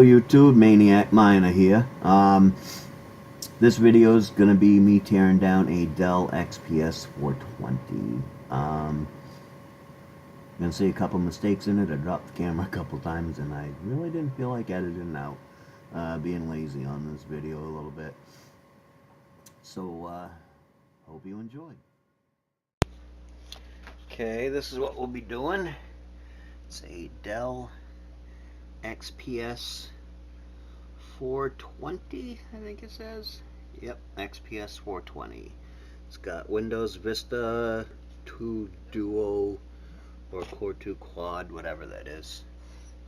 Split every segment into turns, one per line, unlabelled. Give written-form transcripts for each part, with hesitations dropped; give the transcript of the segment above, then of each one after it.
Hello YouTube, Maine-iac Miner here. This video is going to be me tearing down a Dell XPS 420. You're going to see a couple mistakes in it. I dropped the camera a couple times and I really didn't feel like editing out. Being lazy on this video a little bit. So, hope you enjoy. Okay, this is what we'll be doing. It's a Dell XPS 420, I think it says. Yep, XPS 420. It's got Windows Vista 2 Duo or Core 2 Quad, whatever that is.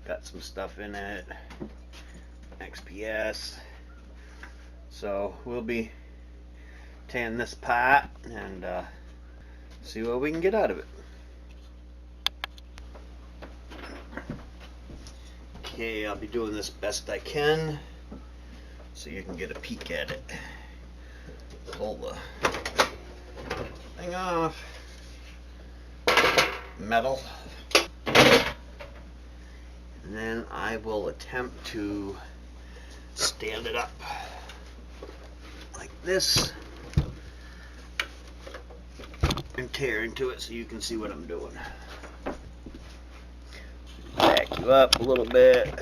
Got some stuff in it. XPS. So we'll be tearing this apart and see what we can get out of it. Okay, I'll be doing this best I can so you can get a peek at it. Pull the thing off. Metal. And then I will attempt to stand it up like this and tear into it so you can see what I'm doing. Back you up a little bit.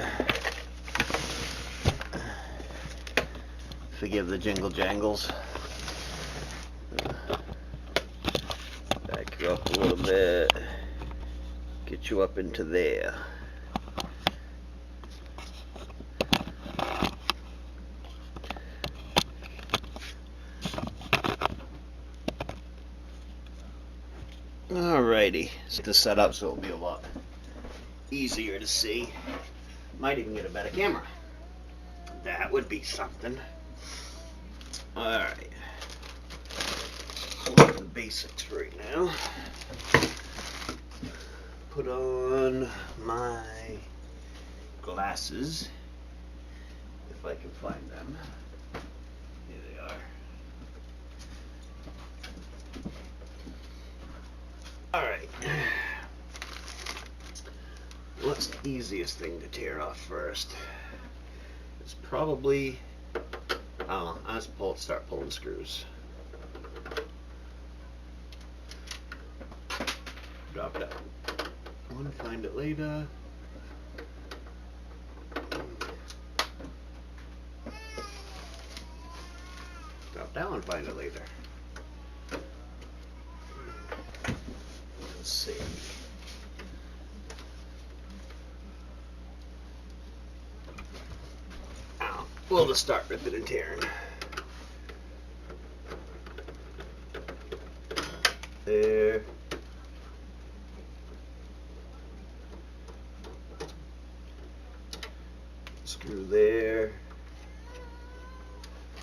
Forgive the jingle jangles. Back you up a little bit. Get you up into there. Alrighty, set this set up so it'll be a lot easier to see. Might even get a better camera. That would be something. Alright. Look at the basics right now. Put on my glasses, if I can find them. Here they are. Alright. What's the easiest thing to tear off first? It's probably, I don't know, I just start pulling screws. Drop it out. I want to find it later. Drop down and find it later. Let's see. Ow. We'll just start ripping and tearing. There. Screw there. I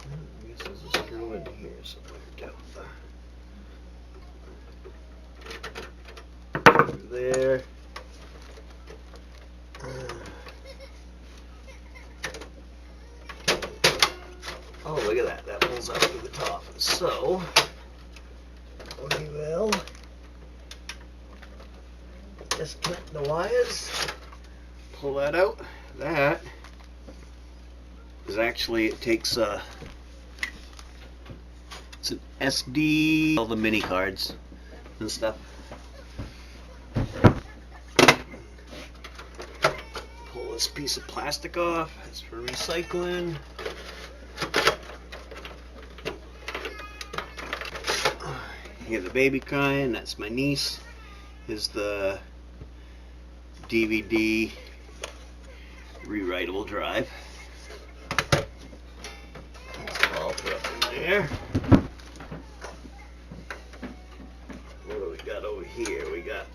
guess there's a screw in here somewhere down there. Screw there. Oh, look at that. That pulls out to the top. So, we will disconnect the wires. Pull that out. That is actually, it takes it's an SD, all the mini cards and stuff. Pull this piece of plastic off. It's for recycling. Here's the baby crying. That's my niece. Here's the DVD rewritable drive. That's all put up in there. What do we got over here? We got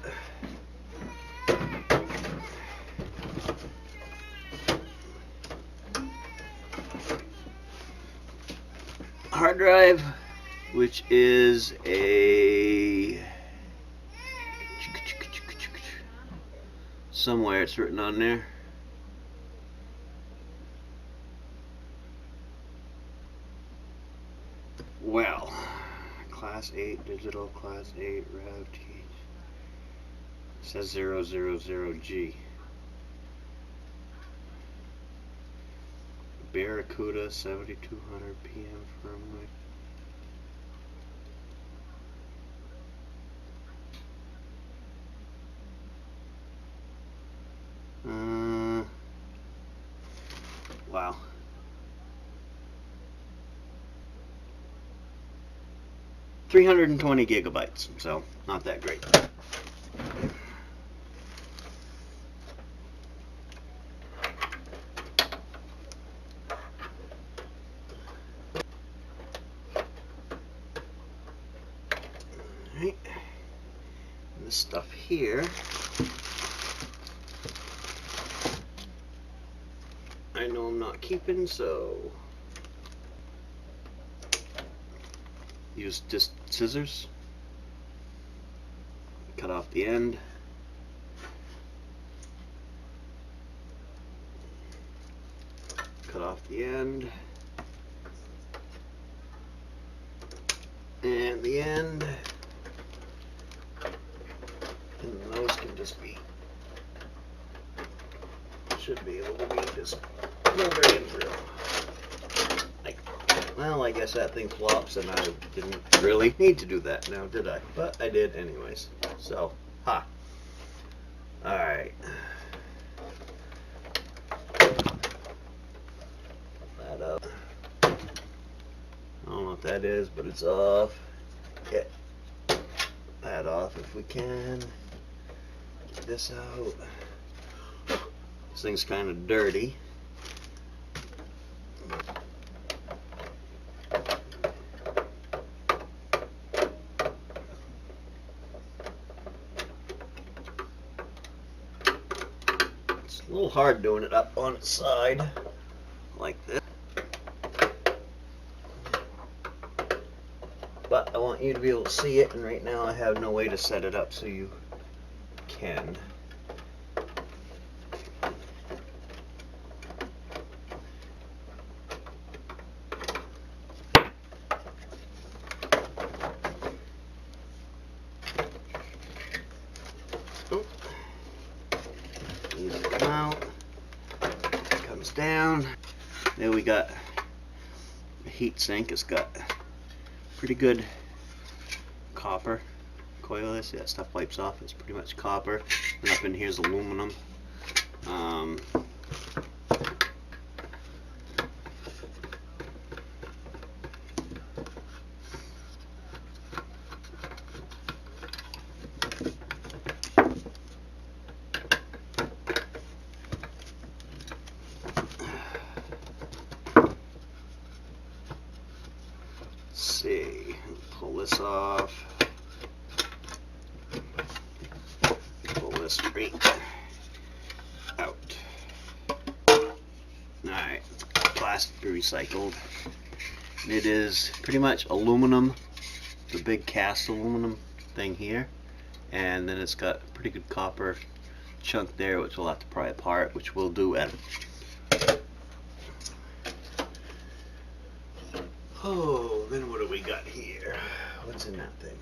hard drive, which is a somewhere it's written on there. Well, Class 8 digital, Class 8 Rev T. It says 000G.
Barracuda 7200 PM firmware. Wow. $320 gigabytes, so not that great. Alright. This stuff here, I know I'm not keeping, so use just scissors, cut off the end, cut off the end, and the end, and those can just be, should be able to be just pulled right in through. Like, well, I guess that thing flops, and I didn't really need to do that now, did I? But I did anyways. So, ha. Alright. That up. I don't know what that is, but it's off. Get that off if we can. Get this out. This thing's kind of dirty. It's a little hard doing it up on its side like this. But I want you to be able to see it, and right now I have no way to set it up so you can. Oh. These come out. Comes down. There we got a heat sink. It's got pretty good copper coil. See that stuff wipes off. It's pretty much copper. And up in here's aluminum. See, pull this off, pull this straight out. Alright, plastic recycled. It is pretty much aluminum, the big cast aluminum thing here, and then it's got a pretty good copper chunk there, which we'll have to pry apart, which we'll do at. Oh, then what do we got here? What's in that thing?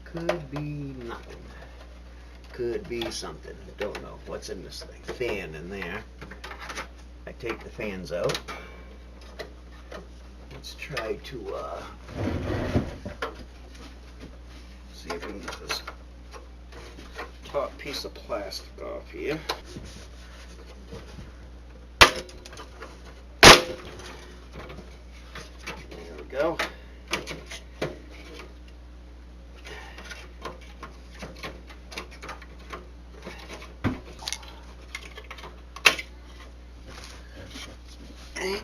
Could be nothing. Could be something. Don't know. What's in this thing? Fan in there. I take the fans out. Let's try to see if we can get this top piece of plastic off here. Go.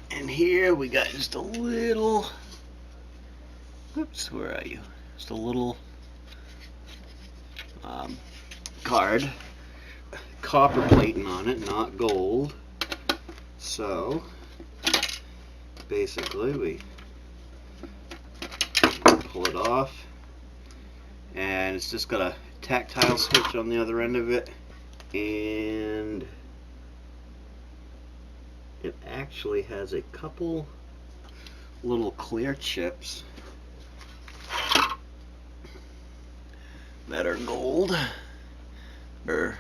And here we got just a little, oops, where are you? Just a little card, copper plating on it, not gold. So basically we pull it off, and it's just got a tactile switch on the other end of it, and it actually has a couple little clear chips that are gold, or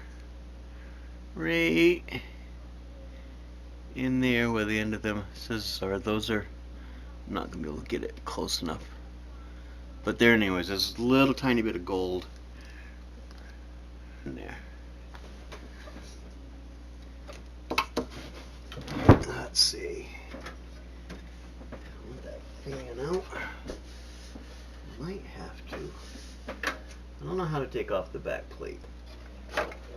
right in there where the end of them says, or those are, I'm not gonna be able to get it close enough. But there, anyways, there's a little tiny bit of gold in there. Let's see. Let that fan out. Might have to. I don't know how to take off the back plate.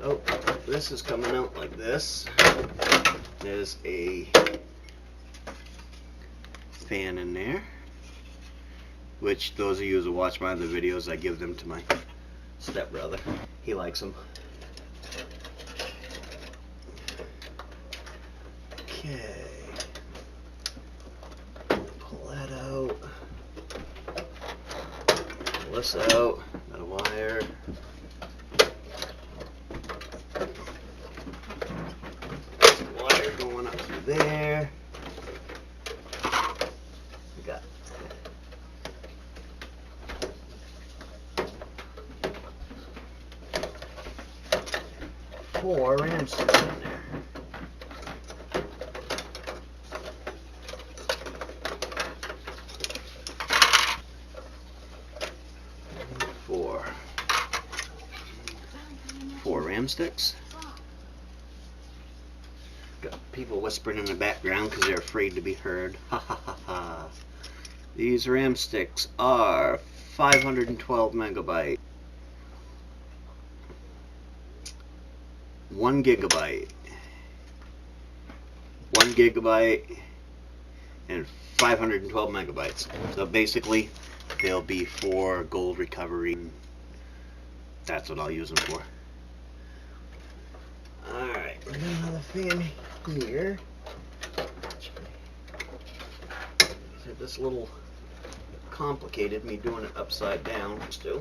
Oh, this is coming out like this. There's a fan in there, which those of you who watch my other videos, I give them to my stepbrother. He likes them. Okay. Pull that out. Pull this out. Got a wire. Wire going up through there. We got 4 ram sticks in there. Four ram sticks. Got people whispering in the background because they're afraid to be heard. Ha ha ha ha. These ram sticks are 512 megabyte, 1 gigabyte, 1 gigabyte, and 512 megabytes. So basically, they'll be for gold recovery. That's what I'll use them for. Alright, we got another fan here. This a little complicated, me doing it upside down still.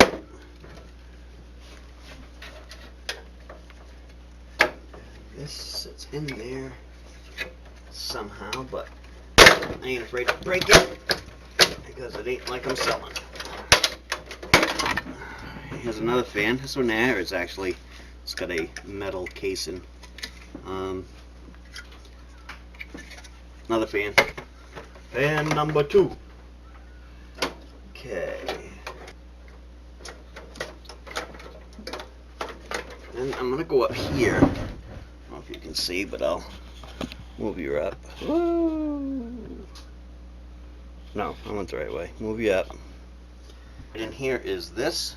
This sits in there somehow, but I ain't afraid to break it because it ain't like I'm selling. Here's another fan. This one there is actually, it's got a metal casing. Another fan. Fan number 2. Okay. And I'm gonna go up here. I don't know if you can see, but I'll move you up. Woo! No, I went the right way. Move you up. And here is this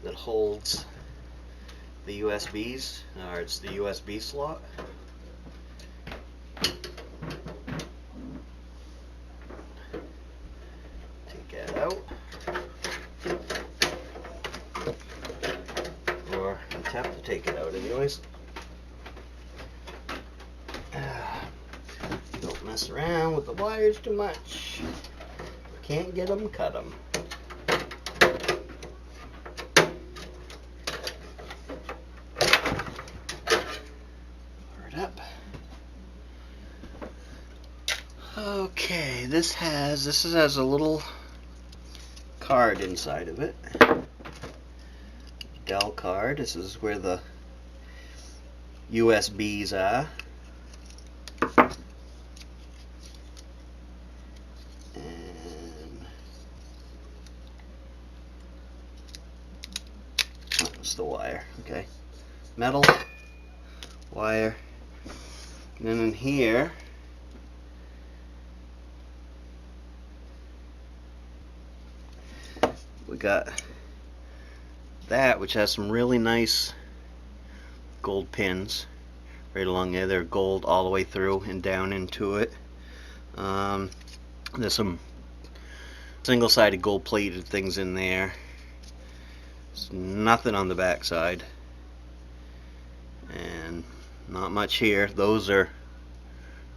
that holds the USBs, or it's the USB slot. Take that out. Or I have to take it out anyways. Don't mess around with the wires too much. Can't get them, cut them. Okay, this has a little card inside of it. Dell card. This is where the USBs are. And that's the wire. Okay, metal wire. And then in here, we got that, which has some really nice gold pins right along there. They're gold all the way through and down into it. There's some single-sided gold-plated things in there. There's nothing on the back side, and not much here. Those are,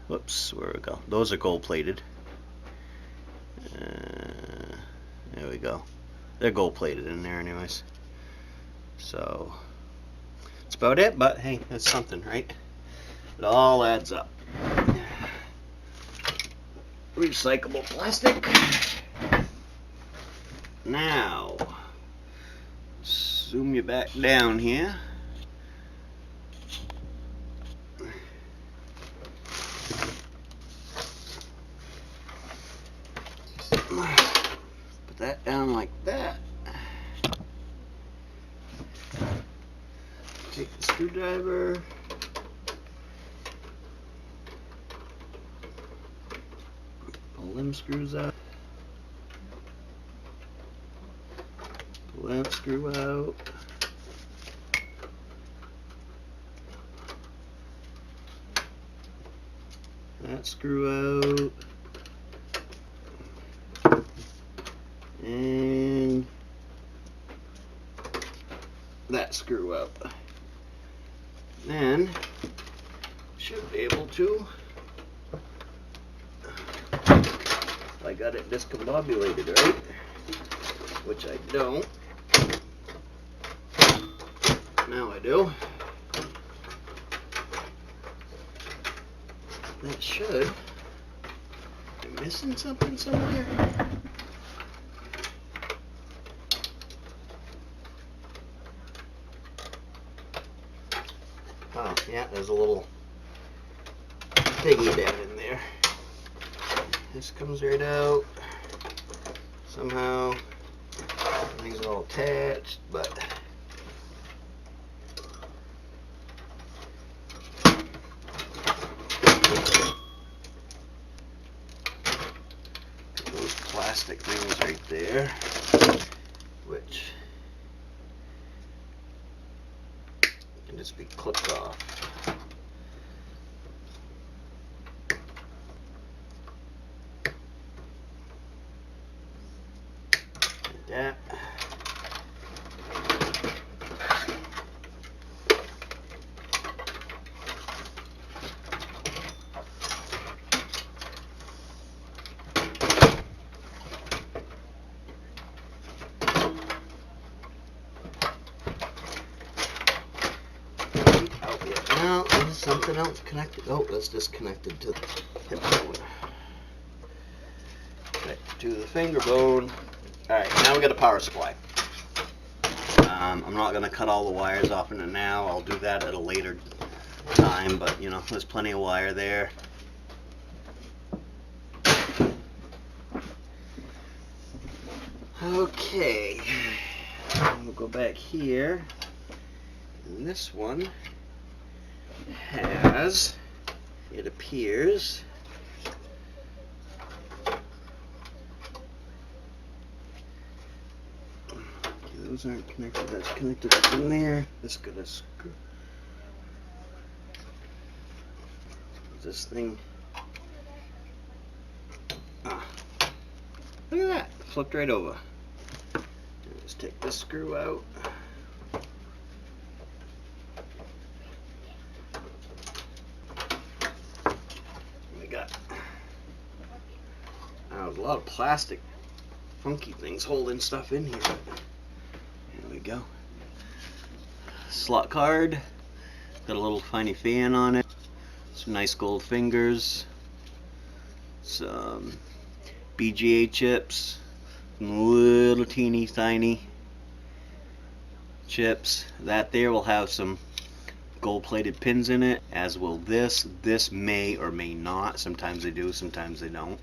whoops, where we go? Those are gold-plated. There we go. They're gold plated in there anyways. So that's about it, but hey, that's something, right? It all adds up. Recyclable plastic. Now zoom you back down here. Put that down like that. Take the screwdriver. Pull them screws out. Pull that screw out. That screw out. And that screw out. Then should be able to, I got it discombobulated, right? Which I don't. Now I do. That should. Am I missing something somewhere? Oh, yeah, there's a little piggy down in there. This comes right out. Somehow, things are all attached, but those plastic things right there, which can just be clipped off. Like that. Now there's something else connected. Oh, that's disconnected to the hip bone. Connected to the finger bone. Alright, now we got a power supply. I'm not going to cut all the wires off in it now. I'll do that at a later time, but you know, there's plenty of wire there. Okay, we'll go back here. And this one has, it appears, okay, those aren't connected. That's connected up in there. This got a screw. This thing. Ah, look at that! Flipped right over. Just take this screw out. There's a lot of plastic, funky things holding stuff in here. There we go. Slot card. Got a little tiny fan on it. Some nice gold fingers. Some BGA chips. Some little teeny tiny chips. That there will have some gold-plated pins in it, as will this. This may or may not. Sometimes they do, sometimes they don't.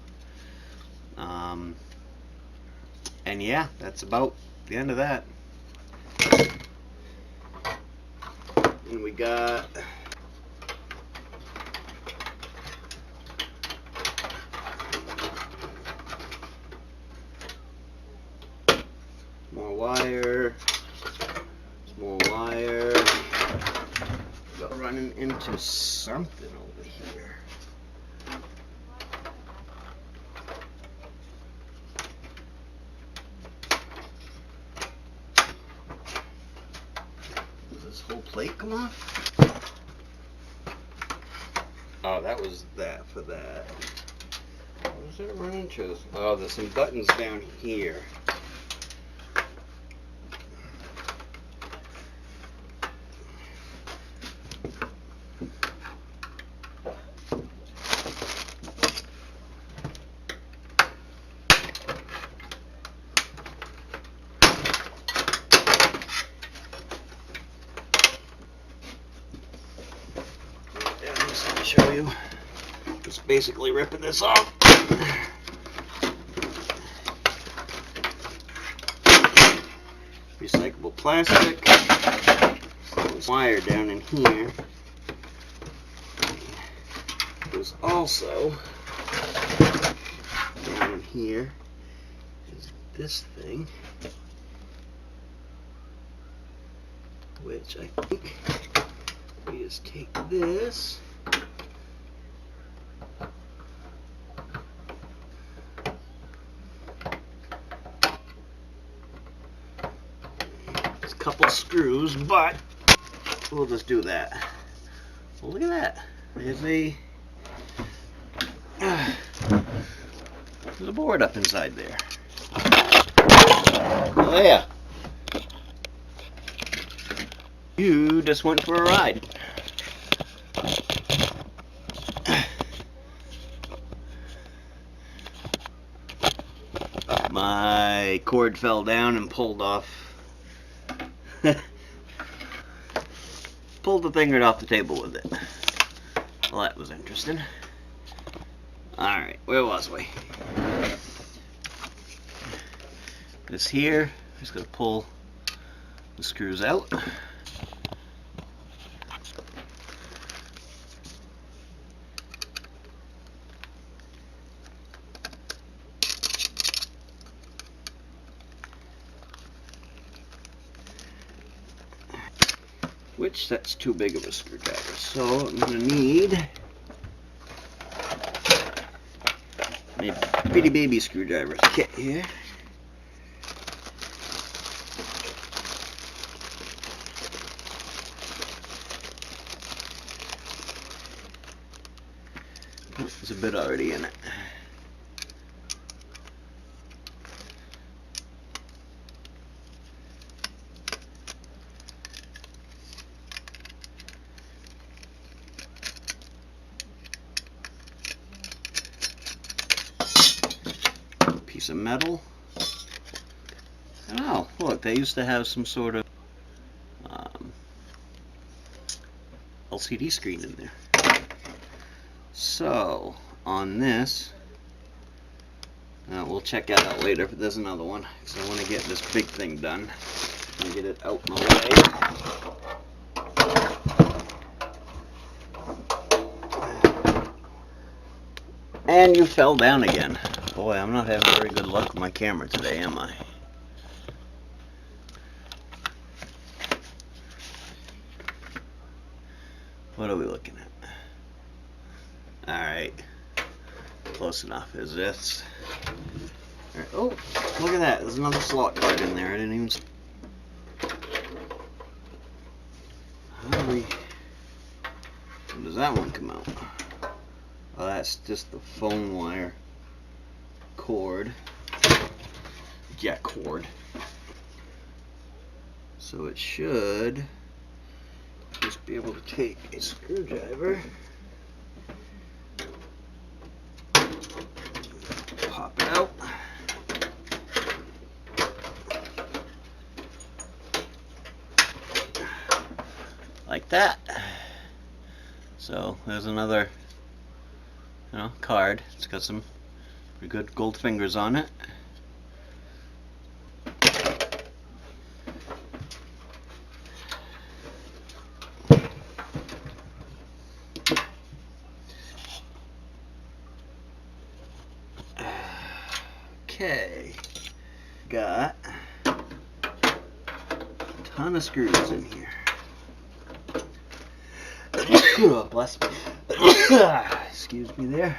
And yeah, that's about the end of that. And we got more wire, more wire. Got running into something over here. This whole plate come off? Oh, that was that for that. What was that running to? Oh, there's some buttons down here. Show you. Just basically ripping this off. plastic. There's wire down in here. There's also down in here is this thing, which I think we just take this. There's a couple screws, but we'll just do that. Well, look at that. There's a board up inside there. Oh yeah. You just went for a ride. My cord fell down and pulled off. Pulled the thing right off the table with it. Well, that was interesting. Alright, where was we? This here, just gonna pull the screws out. Which that's too big of a screwdriver, so I'm gonna need a bitty baby screwdriver kit here. Oh, there's a bit already in it. Piece of metal. Oh, look, they used to have some sort of LCD screen in there. So, on this, we'll check that out later if there's another one, because I want to get this big thing done and get it out in the way. And you fell down again. Boy, I'm not having very good luck with my camera today, am I? What are we looking at? Alright. Close enough. Is this? Right. Oh, look at that. There's another slot card in there. I didn't even see. When does that one come out? Oh, that's just the phone wire cord. Jack cord. So it should just be able to take a screwdriver, pop it out, like that. So there's another, card. It's got some pretty good gold fingers on it. Okay, got a ton of screws in here. Oh, bless me. Excuse me there.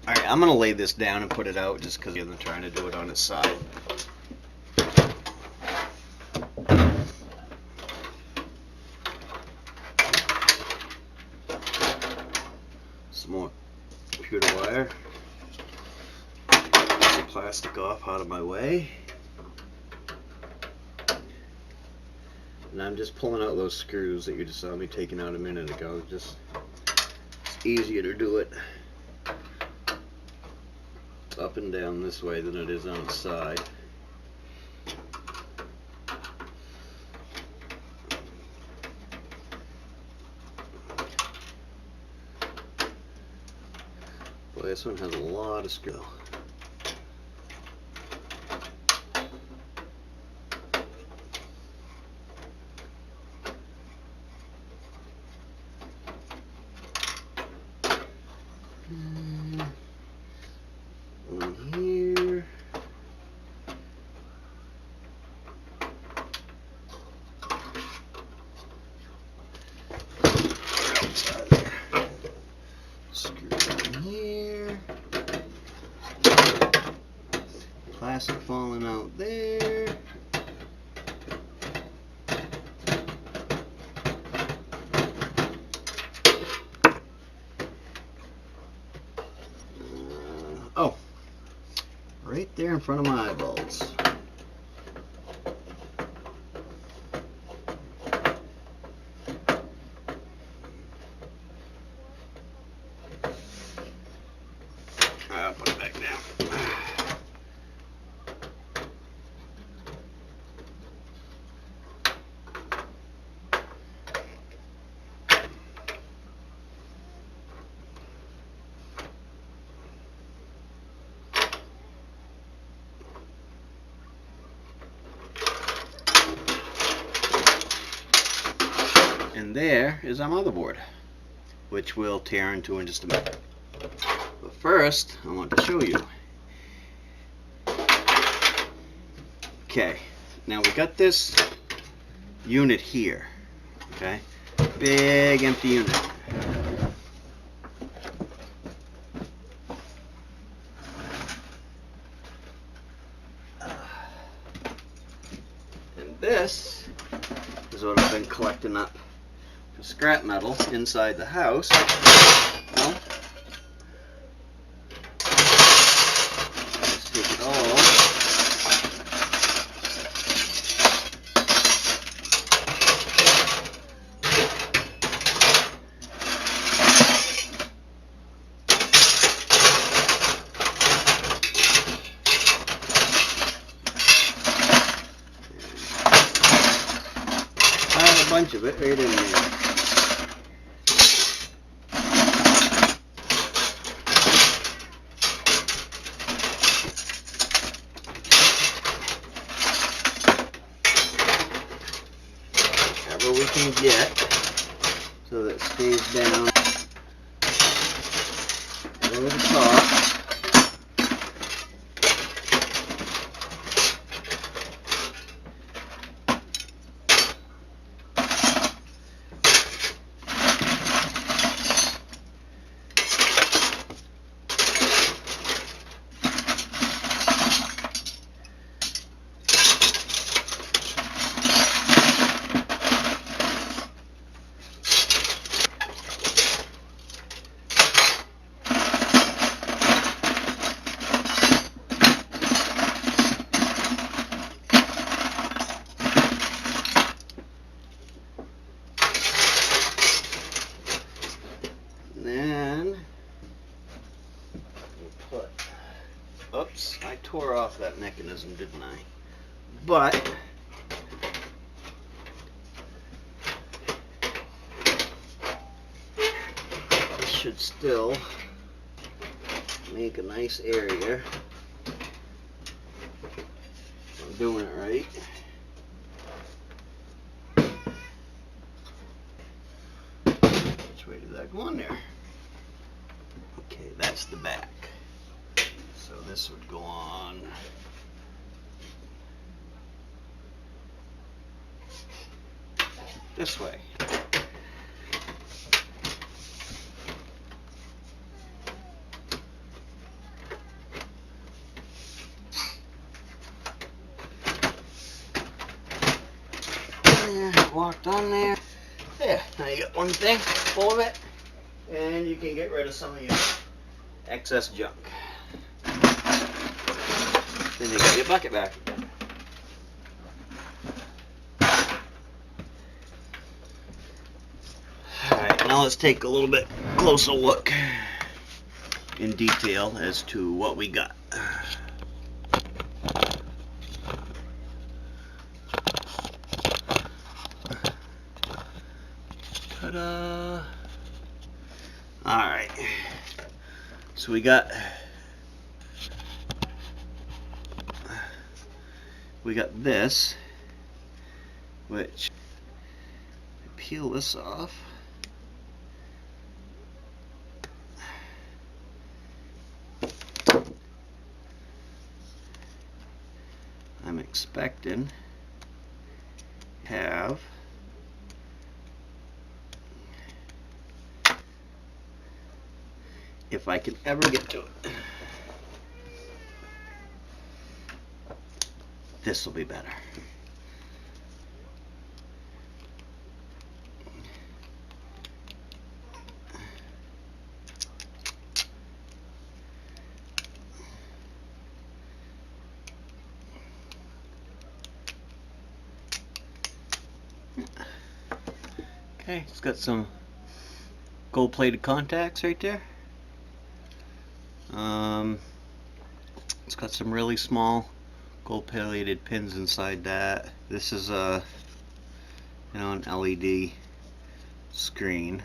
Alright, I'm going to lay this down and put it out just because I'm trying to do it on its side. Some more computer wire. Get the plastic off out of my way. And I'm just pulling out those screws that you just saw me taking out a minute ago. Just it's easier to do it up and down this way than it is on its side. Boy, this one has a lot of screw. One here. Outside there. Screw in here. Plastic falling out there. Oh, right there in front of my eyeballs. I'll put it back down. And there is our motherboard, which we'll tear into in just a minute. But first, I want to show you. Okay, now we got this unit here. Okay, big empty unit. And this is what I've been collecting up for scrap metal inside the house. Well, let's take it all. A bunch of it right in there. Whatever we can get so that it stays down over the top. Then we'll put, oops, I tore off that mechanism, didn't I? But this should still make a nice area. I'm doing it right. Which way did that go on there? Okay, that's the back. So this would go on this way. There, walked on there. There, now you got one thing full of it, and you can get rid of some of your excess junk. Then you got your bucket back again. Alright, now let's take a little bit closer look in detail as to what we got. Ta-da! Alright, So we got this, which peel this off. I'm expecting have if I can ever get to it. This will be better. Okay, it's got some gold-plated contacts right there. It's got some really small gold-plated pins inside that. This is a, an LED screen,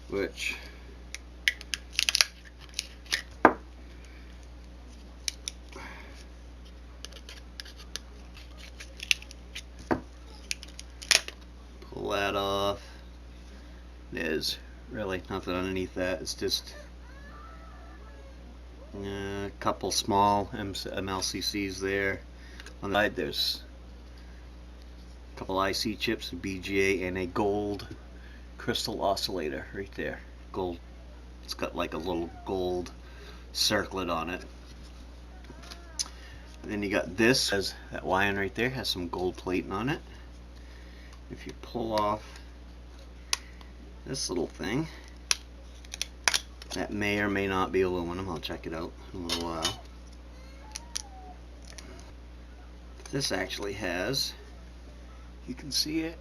which pull that off. There's really nothing underneath that. It's just a couple small MLCCs there. On the side there's a couple IC chips, a BGA, and a gold crystal oscillator right there. Gold. It's got like a little gold circlet on it. And then you got this, that wiring right there has some gold plating on it. If you pull off this little thing, that may or may not be aluminum. I'll check it out in a little while. This actually has, you can see it,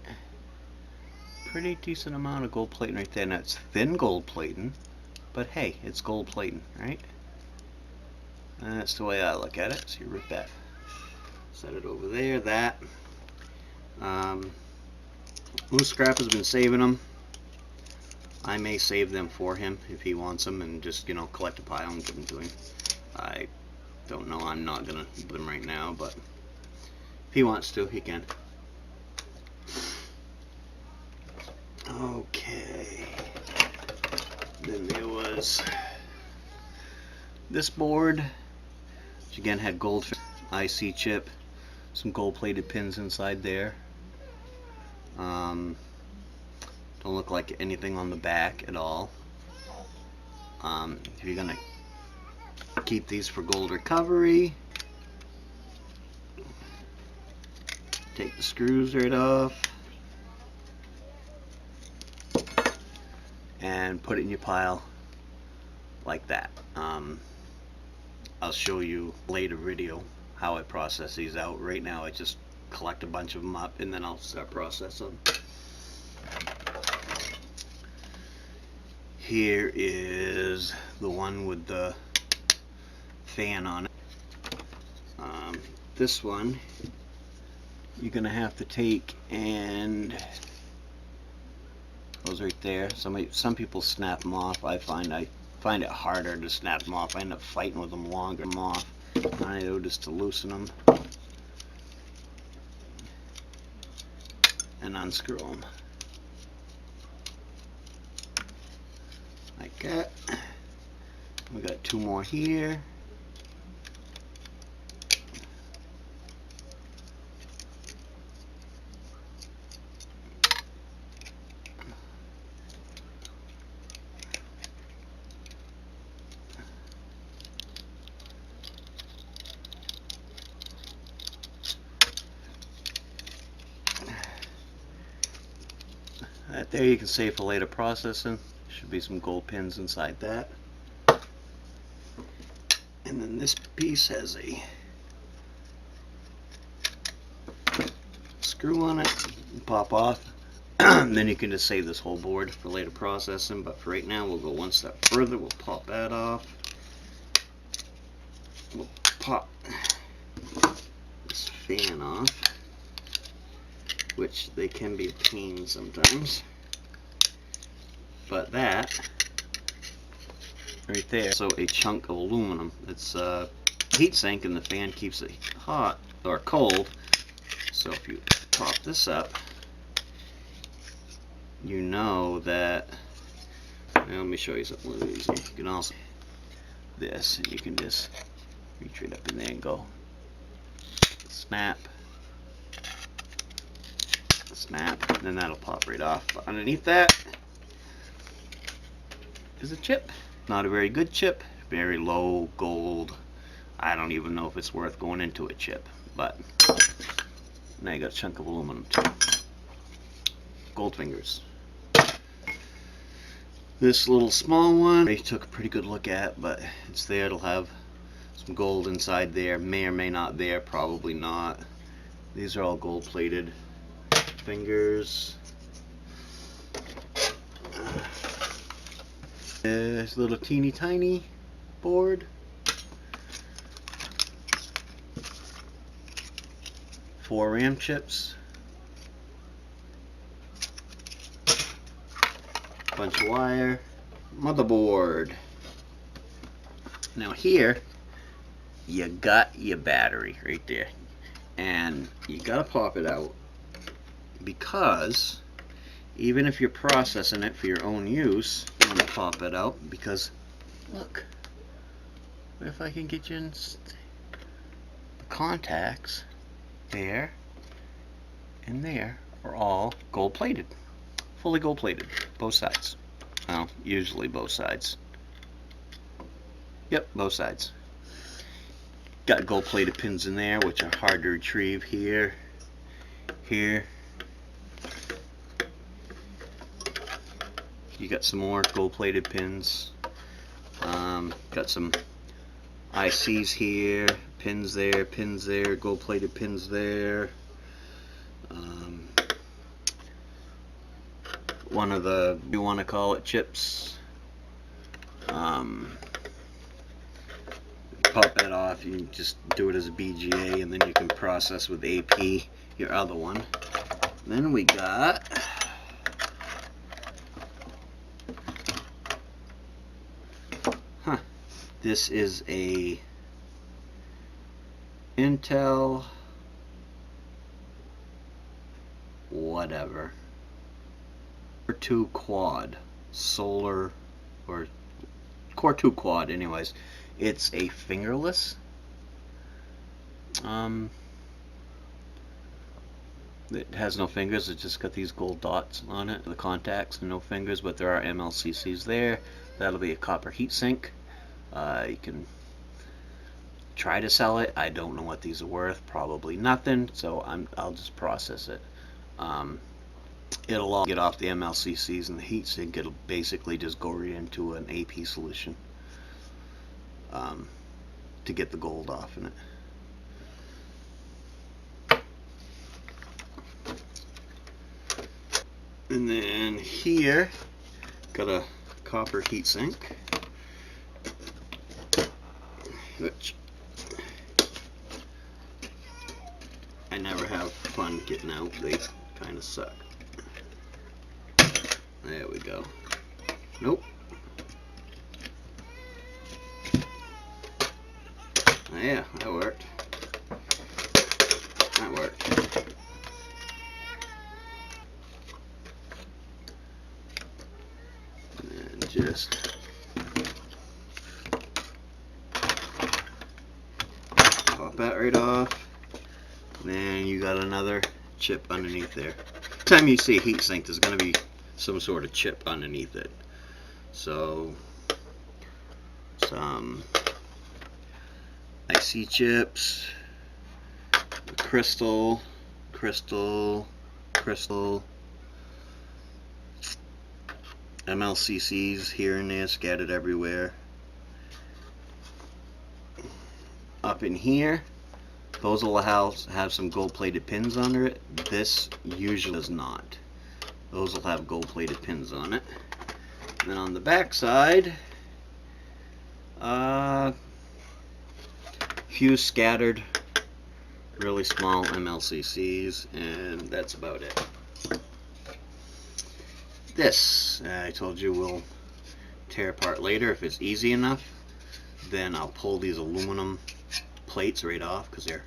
pretty decent amount of gold plating right there. Now it's thin gold plating, but hey, it's gold plating, right? And that's the way I look at it. So you rip that, set it over there. That Moose Scrap has been saving them. I may save them for him if he wants them, and just collect a pile and give them to him. I don't know. I'm not gonna do them right now, but if he wants to, he can. Okay. Then there was this board, which again had gold IC chip, some gold-plated pins inside there. Don't look like anything on the back at all. If you're gonna keep these for gold recovery, take the screws right off and put it in your pile like that. I'll show you later video how I process these out. Right now I just collect a bunch of them up and then I'll start processing. Here is the one with the fan on it. This one you're gonna have to take, and goes right there. Some people snap them off. I find it harder to snap them off. I end up fighting with them longer. I do just to loosen them and unscrew them. Like that. We got two more here. That there you can save for later processing. Should be some gold pins inside that. And then this piece has a screw on it. Pop off. Then you can just save this whole board for later processing. But for right now, we'll go one step further. We'll pop that off. We'll pop this fan off, which they can be a pain sometimes. But that right there. So a chunk of aluminum. It's heat sink, and the fan keeps it hot or cold. So if you pop this up, you know that. Now let me show you something a little easier. You can also this, and you can just reach right up in there and go snap, snap, and then that'll pop right off. But underneath that is a chip. Not a very good chip, very low gold. I don't even know if it's worth going into a chip, but now you got a chunk of aluminum too. Gold fingers. This little small one I took a pretty good look at, but it's there. It'll have some gold inside there. May or may not there, probably not. These are all gold plated fingers. This little teeny tiny board. 4 RAM chips. Bunch of wire. Motherboard. Now here you got your battery right there, and you gotta pop it out, because even if you're processing it for your own use, you want to pop it out, because look, if I can get you in the contacts there and there are all gold plated, fully gold plated, both sides. Well, usually both sides. Yep, both sides. Got gold plated pins in there, which are hard to retrieve. Here, here. You got some more gold plated pins. Got some ICs here, pins there, gold plated pins there. One of the, you want to call it, chips. Pop that off. You can just do it as a BGA, and then you can process with AP your other one. Then we got this is a Intel whatever Core 2 quad solar, or Core 2 quad, anyways. It's a fingerless. It has no fingers. It's just got these gold dots on it, the contacts, and no fingers, but there are MLCCs there. That'll be a copper heatsink. You can try to sell it. I don't know what these are worth. Probably nothing. So I'll just process it. It'll all get off the MLCCs and the heatsink. It'll basically just go right into an AP solution to get the gold off in it. And then here, got a copper heatsink, which I never have fun getting out. They kind of suck. There we go. Nope. Yeah, that worked. That worked. And just pop that right off. And then you got another chip underneath there. Every time you see a heatsink, there's going to be some sort of chip underneath it. So some IC chips, crystal, MLCCs here and there scattered everywhere. Up in here, those will have some gold plated pins under it. This usually does not. Those will have gold plated pins on it. And then on the back side, few scattered really small MLCCs, and that's about it. This, I told you, will tear apart later if it's easy enough, then I'll pull these aluminum plates right off because they're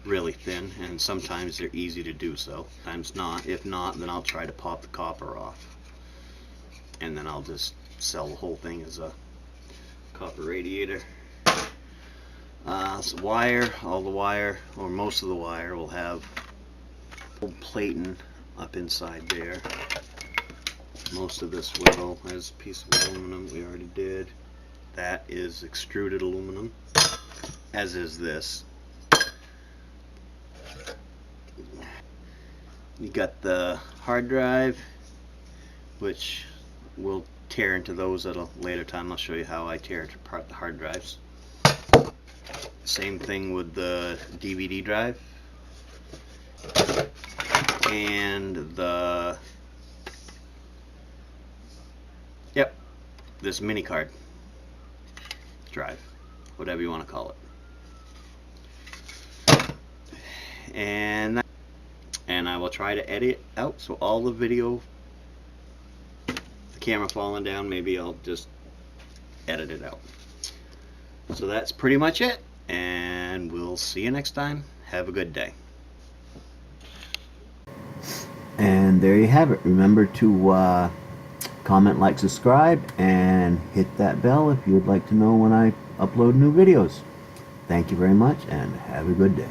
really thin, and sometimes they're easy to do so, sometimes not. If not, then I'll try to pop the copper off, and then I'll just sell the whole thing as a copper radiator. So wire, all the wire, or most of the wire, will have old plating up inside there. Most of this will. There's a piece of aluminum we already did. That is extruded aluminum, as is this. You got the hard drive, which we'll tear into those at a later time. I'll show you how I tear apart the hard drives. Same thing with the DVD drive and the this mini card drive, whatever you want to call it. And I will try to edit out so all the video, the camera falling down, maybe I'll just edit it out. So that's pretty much it, and we'll see you next time. Have a good day.
And there you have it. Remember to comment, like, subscribe, and hit that bell if you would like to know when I upload new videos. Thank you very much, and have a good day.